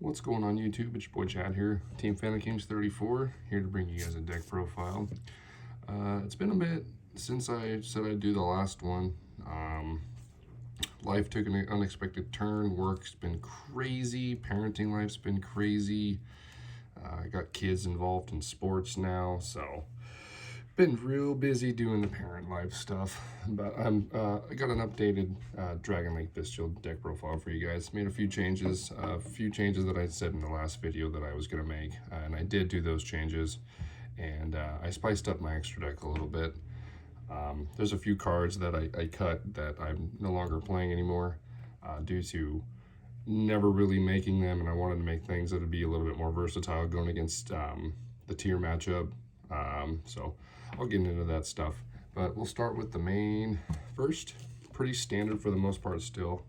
What's going on YouTube? It's your boy Chad here, Team Fan of Kings 34, here to bring you guys a deck profile. It's been a bit since I said I'd do the last one. Life took an unexpected turn, work's been crazy, parenting life's been crazy. I got kids involved in sports now, so been real busy doing the parent life stuff, but I got an updated Dragon Lake bystial deck profile for you guys. Made a few changes that I said in the last video that I was going to make, and I did do those changes, and I spiced up my extra deck a little bit. There's a few cards that I cut that I'm no longer playing anymore due to never really making them, and I wanted to make things that would be a little bit more versatile going against the tier matchup. So I'll get into that stuff, but we'll start with the main first. Pretty standard for the most part still.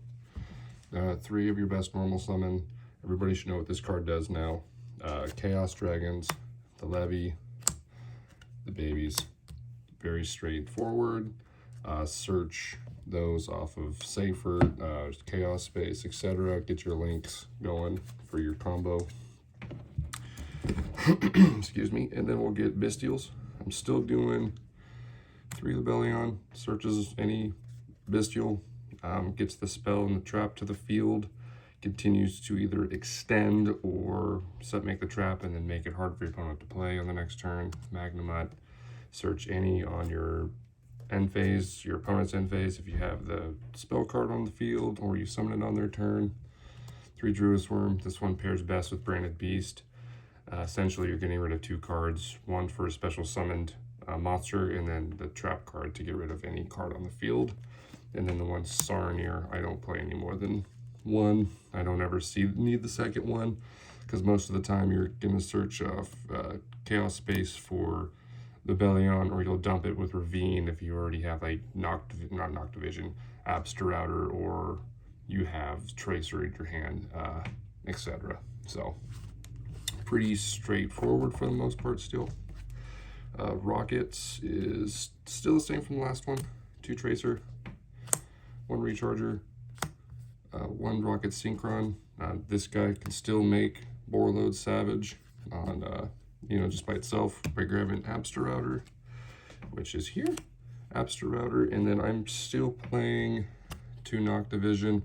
3 of your best normal summon. Everybody should know what this card does now. Chaos Dragons, the Levy, the babies. Very straightforward. Search those off of Safer, Chaos Space, etc. Get your links going for your combo. Excuse me. And then we'll get bystials. I'm still doing 3 Lebellion, searches any bystial, gets the spell and the trap to the field, continues to either extend or make the trap and then make it hard for your opponent to play on the next turn. Magnamut, search any on your end phase, your opponent's end phase, if you have the spell card on the field or you summon it on their turn. 3 Druid's Worm, this one pairs best with Branded Beast. Essentially, you're getting rid of 2 cards, one for a special summoned monster, and then the trap card to get rid of any card on the field. And then the one Sarnier, I don't play any more than 1. I don't ever need the second one, because most of the time you're going to search Chaos Space for the Bellion, or you'll dump it with Ravine if you already have like not Noctivision, Absterrouter, or you have Tracer in your hand, etc. So pretty straightforward for the most part still. Rockets is still the same from the last one. 2 Tracer, 1 Recharger, 1 Rocket Synchron. This guy can still make Borreload Savage on, just by itself by grabbing Absterrouter, which is here. Absterrouter, and then I'm still playing 2 Noctivision.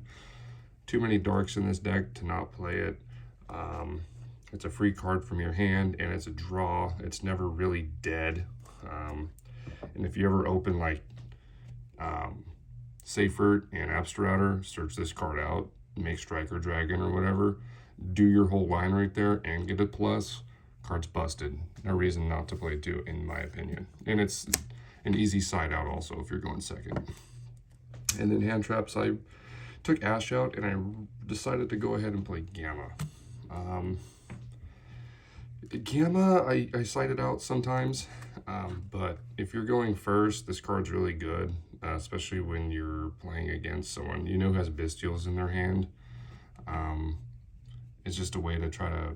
Too many darks in this deck to not play it. It's a free card from your hand, and it's a draw. It's never really dead. And if you ever open like Safer and Absterrouter, search this card out, make Striker Dragon or whatever, do your whole line right there and get a plus. Card's busted. No reason not to play 2, in my opinion. And it's an easy side out also if you're going second. And then hand traps, I took Ash out and I decided to go ahead and play Gamma. Gamma, I side it out sometimes, but if you're going first, this card's really good, especially when you're playing against someone you know who has bystials in their hand. It's just a way to try to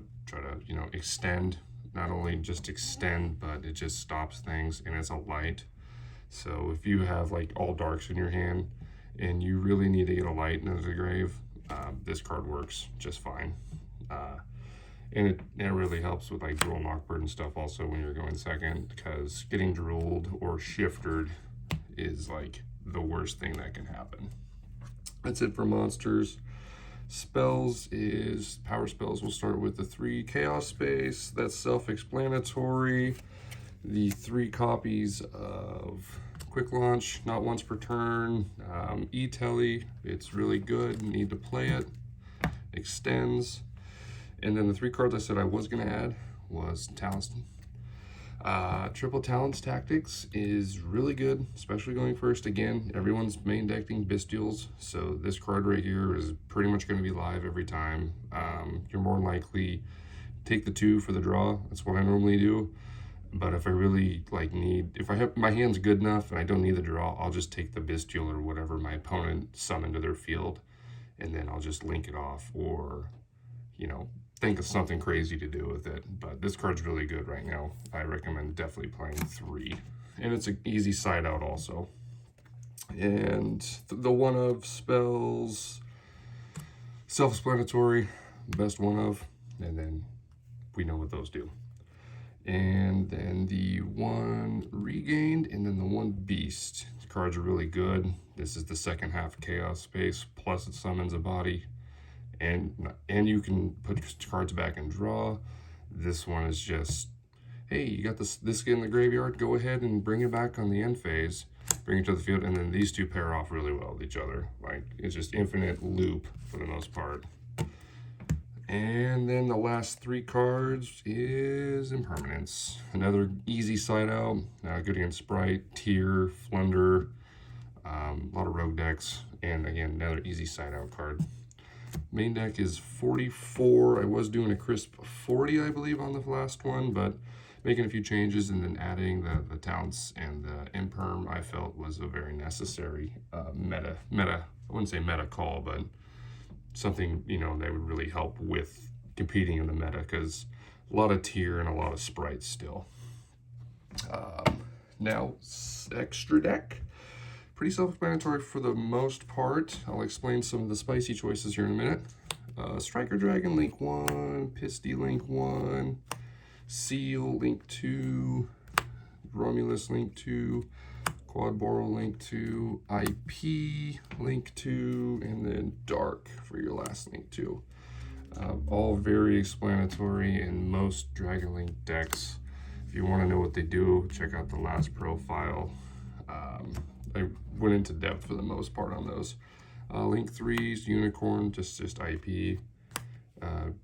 extend, not only just extend, but it just stops things, and it's a light. So if you have like all darks in your hand and you really need to get a light into the grave, this card works just fine. And it really helps with like Droll Knockbird and stuff also when you're going second, because getting drooled or shifted is like the worst thing that can happen. That's it for monsters. Spells is power spells. We'll start with the 3 Chaos Space. That's self-explanatory. The 3 copies of Quick Launch, not once per turn. E-Telly, it's really good. Need to play it. Extends. And then the 3 cards I said I was going to add was Talisman. Triple Talons Tactics is really good, especially going first. Again, everyone's main decking bystials, so this card right here is pretty much going to be live every time. You're more likely take the 2 for the draw. That's what I normally do. But if I really if I have my hand's good enough and I don't need the draw, I'll just take the bystial or whatever my opponent summoned to their field, and then I'll just link it off, or think of something crazy to do with it. But this card's really good right now. I recommend definitely playing 3, and it's an easy side out also. And the one of spells, self-explanatory. best one of, and then we know what those do. And then the one regained, and then the one beast. The cards are really good. This is the second half Chaos Space, plus it summons a body, and you can put cards back and draw. This one is just, hey, you got this in the graveyard, go ahead and bring it back on the end phase, bring it to the field, and then these two pair off really well with each other. Like, it's just infinite loop for the most part. And then the last three cards is Impermanence. Another easy side out, good against Sprite, Tier, Flunder, a lot of rogue decks, and again, another easy side out card. Main deck is 44. I was doing a crisp 40, I believe, on the last one, but making a few changes and then adding the talents and the imperm, I felt was a very necessary meta, I wouldn't say meta call, but something, you know, that would really help with competing in the meta, because a lot of Tier and a lot of Sprites still. Now, extra deck. Pretty self-explanatory for the most part. I'll explain some of the spicy choices here in a minute. Striker Dragon, Link 1, Pisty, Link 1, Seal, Link 2, Romulus, Link 2, Quad Boro, Link 2, IP, Link 2, and then Dark for your last Link 2. All very explanatory in most Dragon Link decks. If you want to know what they do, check out the last profile. I went into depth for the most part on those. Link 3's Unicorn, just IP.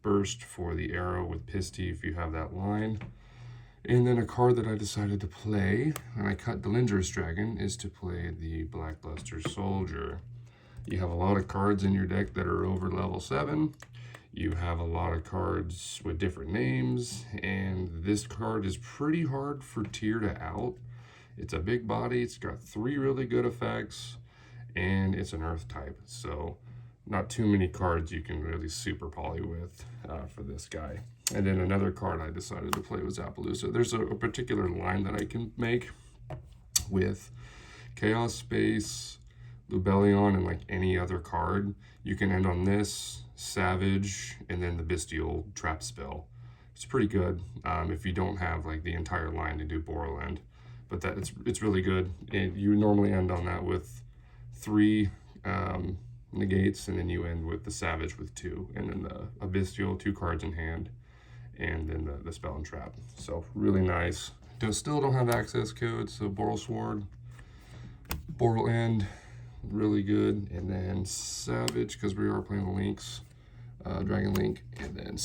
Burst for the arrow with Pisty if you have that line. And then a card that I decided to play, and I cut Delingerous Dragon, is to play the Blackluster Soldier. You have a lot of cards in your deck that are over level 7. You have a lot of cards with different names, and this card is pretty hard for Tier to out. It's a big body, it's got 3 really good effects, and it's an earth type, so not too many cards you can really super poly with for this guy. And then another card I decided to play was Appaloosa. There's a particular line that I can make with Chaos Space, Lubellion, and like any other card. You can end on this, Savage, and then the Bystial trap spell. It's pretty good if you don't have like the entire line to do Boral End. But it's really good. And you normally end on that with 3 negates, and then you end with the Savage with 2, and then the Bystial, 2 cards in hand, and then the spell and trap. So really nice. Still don't have access codes, so Boral Sword, Boral End, really good. And then Savage, because we are playing the Links, Dragon Link, and then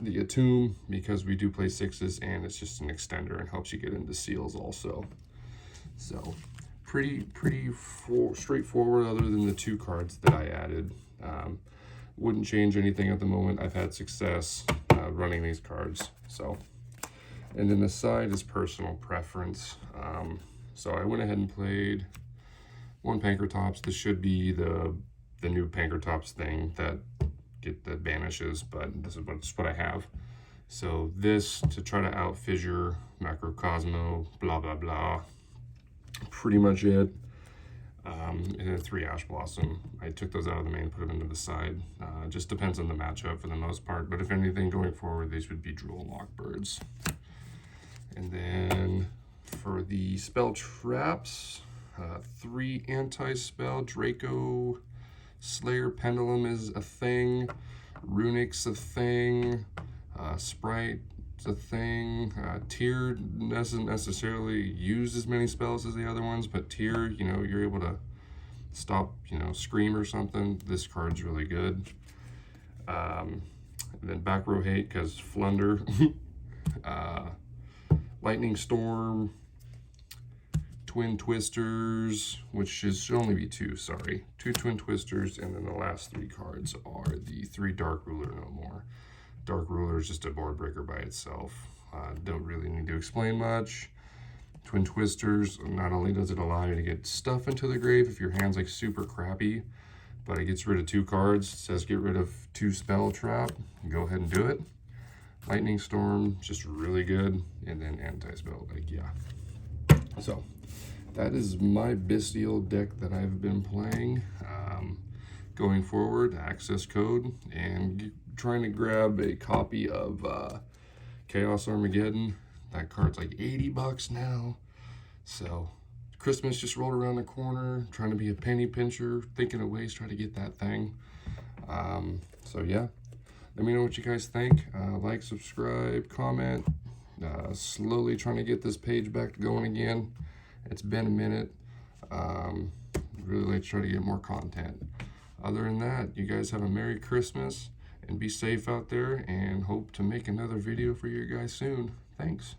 the Attune, because we do play 6s, and it's just an extender and helps you get into seals also. So pretty straightforward, other than the 2 cards that I added. Wouldn't change anything at the moment. I've had success running these cards. So, and then the side is personal preference. So I went ahead and played 1 Pankratops. This should be the new Pankratops thing that banishes, but this is what I have. So this to try to out Fissure, Macrocosmo, blah blah blah. Pretty much it. And then 3 Ash Blossom. I took those out of the main, put them into the side. Just depends on the matchup for the most part, but if anything going forward, these would be Drool Lockbirds. And then for the spell traps, 3 anti-spell. Draco Slayer Pendulum is a thing, Runic's a thing, Sprite is a thing. Tier doesn't necessarily use as many spells as the other ones, but Tier, you know, you're able to stop, you know, Scream or something. This card's really good. And then Back Row Hate, because Flunder, Lightning Storm, Twin Twisters, which should only be 2, sorry. 2 Twin Twisters, and then the last 3 cards are the 3 Dark Ruler No More. Dark Ruler is just a board breaker by itself. Don't really need to explain much. Twin Twisters, not only does it allow you to get stuff into the grave if your hand's like super crappy, but it gets rid of 2 cards. It says get rid of 2 spell trap. Go ahead and do it. Lightning Storm, just really good. And then anti-spell, like, yeah. So that is my Bystial deck that I've been playing. Going forward, access code and trying to grab a copy of Chaos Armageddon. That card's like $80 now. So Christmas just rolled around the corner, trying to be a penny pincher, thinking of ways to try to get that thing. So yeah, let me know what you guys think. Like, subscribe, comment. Slowly trying to get this page back going again. It's been a minute. Really like to try to get more content. Other than that, you guys have a Merry Christmas and be safe out there, and hope to make another video for you guys soon. Thanks.